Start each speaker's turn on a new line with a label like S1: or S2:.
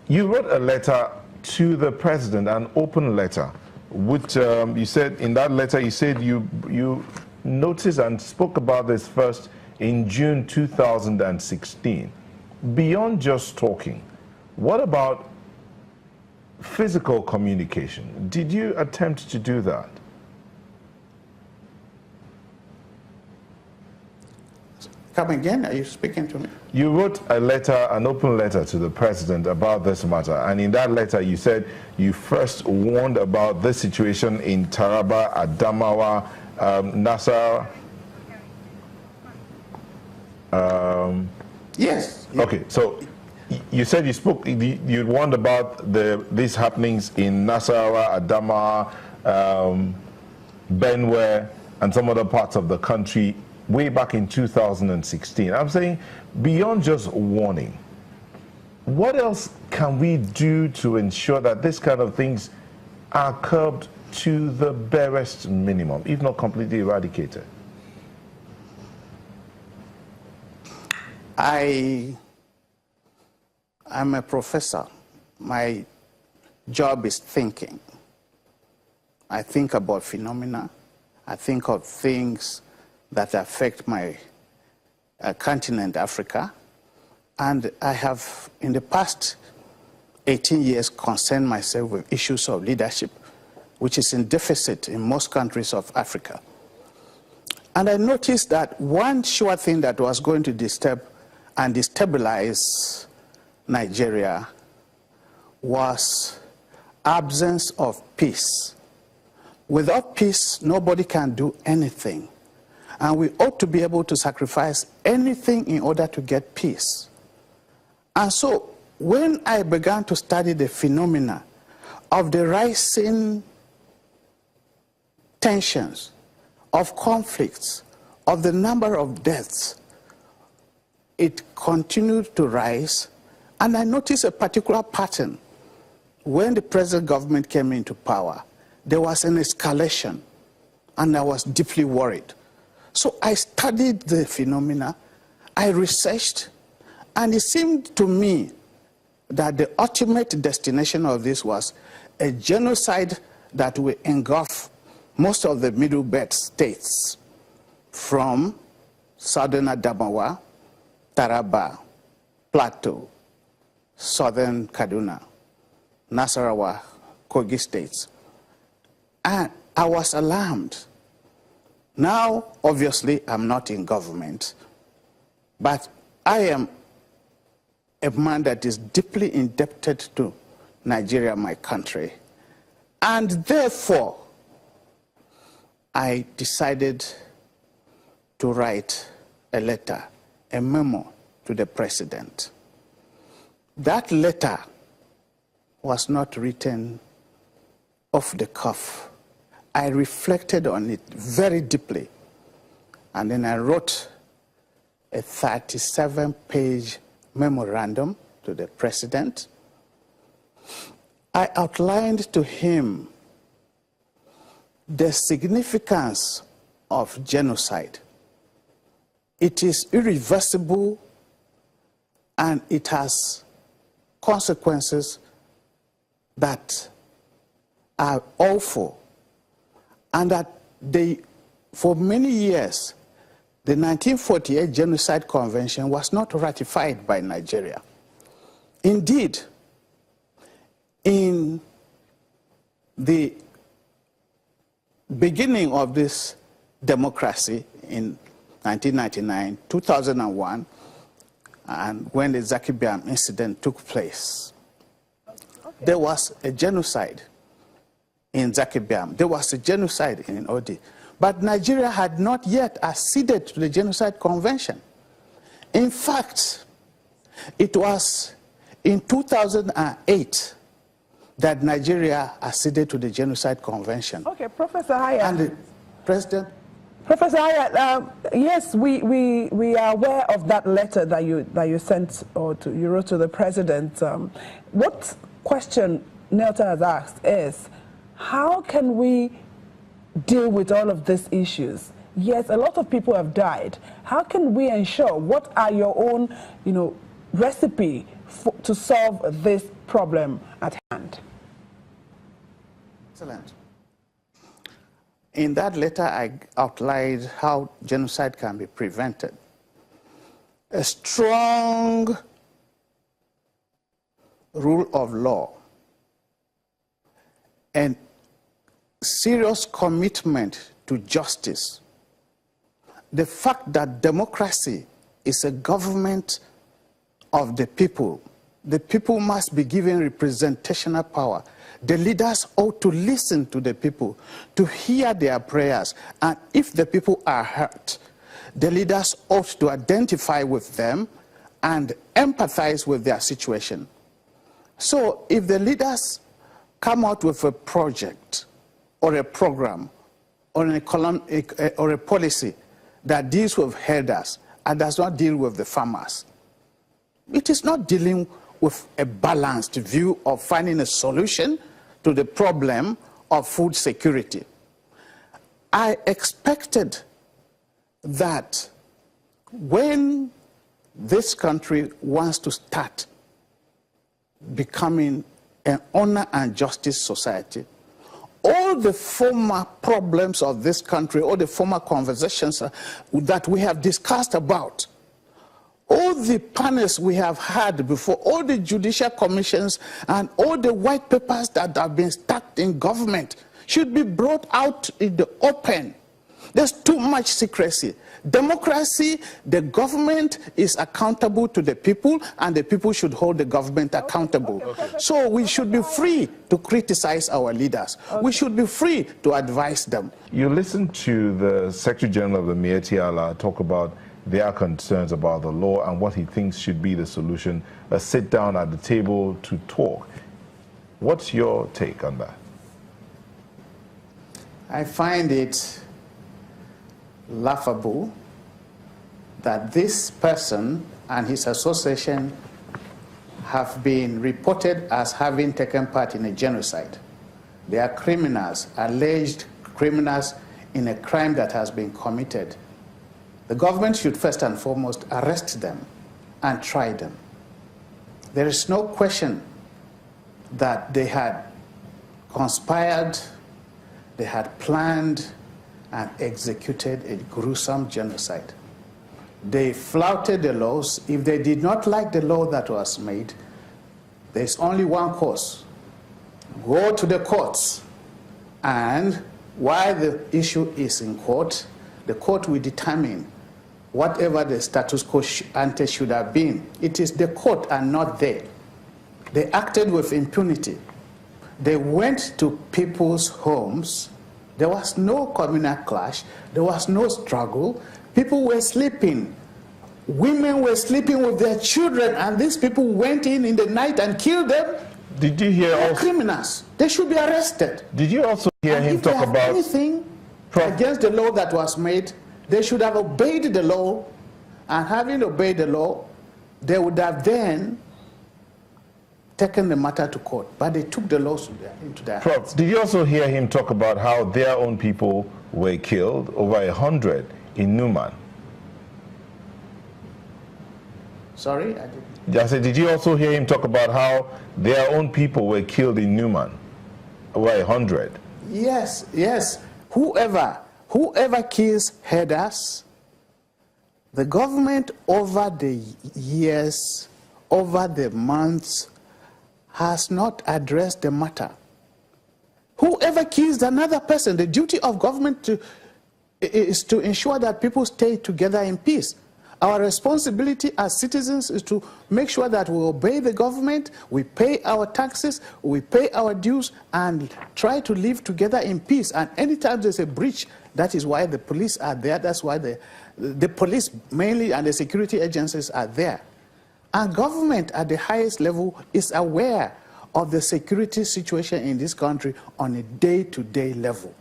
S1: You wrote a letter to the president, an open letter, which you said in that letter, you said you noticed and spoke about this first in June 2016. Beyond just talking, what about physical communication? Did you attempt to do that?
S2: Come again? Are you speaking to me?
S1: You wrote a letter, an open letter to the president about this matter, and in that letter you said you first warned about this situation in Taraba, Adamawa, Nasarawa.
S2: Yes.
S1: Okay, so you said you warned about these happenings in Nasarawa, Adamawa, Benue, and some other parts of the country way back in 2016. I'm saying, beyond just warning, what else can we do to ensure that this kind of things are curbed to the barest minimum, if not completely eradicated?
S2: I'm a professor. My job is thinking. I think about phenomena. I think of things that affect my continent, Africa. And I have, in the past 18 years, concerned myself with issues of leadership, which is in deficit in most countries of Africa. And I noticed that one sure thing that was going to disturb and destabilize Nigeria was absence of peace. Without peace, nobody can do anything. And we ought to be able to sacrifice anything in order to get peace. And so when I began to study the phenomena of the rising tensions, of conflicts, of the number of deaths, it continued to rise. And I noticed a particular pattern. When the present government came into power, there was an escalation, and I was deeply worried. So I studied the phenomena, I researched, and it seemed to me that the ultimate destination of this was a genocide that will engulf most of the Middle Belt states, from southern Adamawa, Taraba, Plateau, southern Kaduna, Nasarawa, Kogi states. And I was alarmed. Now, obviously, I'm not in government, but I am a man that is deeply indebted to Nigeria, my country. And therefore, I decided to write a letter, a memo to the president. That letter was not written off the cuff. I reflected on it very deeply, and then I wrote a 37-page memorandum to the president. I outlined to him the significance of genocide. It is irreversible, and it has consequences that are awful. And that for many years, the 1948 Genocide Convention was not ratified by Nigeria. Indeed, in the beginning of this democracy in 1999, 2001, and when the Zakibiam incident took place, there was a genocide in Zakibiam. There was a genocide in Odi. But Nigeria had not yet acceded to the Genocide Convention. In fact, it was in 2008 that Nigeria acceded to the Genocide Convention.
S3: Okay, Professor Hagher.
S2: And the president...
S3: Professor Hagher, yes, we are aware of that letter that you sent, or you wrote to the president. What question Nelta has asked is, how can we deal with all of these issues? Yes, a lot of people have died. How can we ensure, what are your own, recipe to solve this problem at hand?
S2: Excellent. In that letter, I outlined how genocide can be prevented. A strong rule of law and serious commitment to justice. The fact that democracy is a government of the people must be given representational power. The leaders ought to listen to the people, to hear their prayers, and if the people are hurt, the leaders ought to identify with them and empathize with their situation. So if the leaders come out with a project or a program or a policy that deals with herders and does not deal with the farmers, it is not dealing with a balanced view of finding a solution to the problem of food security. I expected that when this country wants to start becoming an honor and justice society, all the former problems of this country, all the former conversations that we have discussed about, all the panels we have had before, all the judicial commissions and all the white papers that have been stuck in government should be brought out in the open. There's too much secrecy. Democracy, the government is accountable to the people, and the people should hold the government accountable. So we should be free to criticize our leaders. We should be free to advise them.
S1: You listen to the Secretary General of the Miyetti Allah talk about their concerns about the law and what he thinks should be the solution, a sit down at the table to talk. What's your take on that?
S2: I find it laughable that this person and his association have been reported as having taken part in a genocide. They are criminals, alleged criminals in a crime that has been committed. The government should first and foremost arrest them and try them. There is no question that they had conspired, they had planned and executed a gruesome genocide. They flouted the laws. If they did not like the law that was made, there's only one course. Go to the courts, and while the issue is in court, the court will determine whatever the status quo ante should have been. It is the court and not they. They acted with impunity. They went to people's homes. There was no communal clash. There was no struggle. People were sleeping. Women were sleeping with their children, and these people went in the night and killed them.
S1: Did you hear
S2: They're
S1: also
S2: criminals. They should be arrested.
S1: Did you also hear him talk about
S2: anything against the law that was made? They should have obeyed the law, and having obeyed the law, they would have then taken the matter to court. But they took the laws into their
S1: Prof,
S2: hands.
S1: did you also hear him talk about how their own people were killed, over 100 in Numan?
S2: Sorry?
S1: I said, did you also hear him talk about how their own people were killed in Numan, over 100?
S2: Yes, yes. Whoever kills herders, the government over the years, over the months, has not addressed the matter. Whoever kills another person, the duty of government is to ensure that people stay together in peace. Our responsibility as citizens is to make sure that we obey the government, we pay our taxes, we pay our dues, and try to live together in peace. And anytime there's a breach, that is why the police are there. That's why the police mainly and the security agencies are there. And government at the highest level is aware of the security situation in this country on a day-to-day level.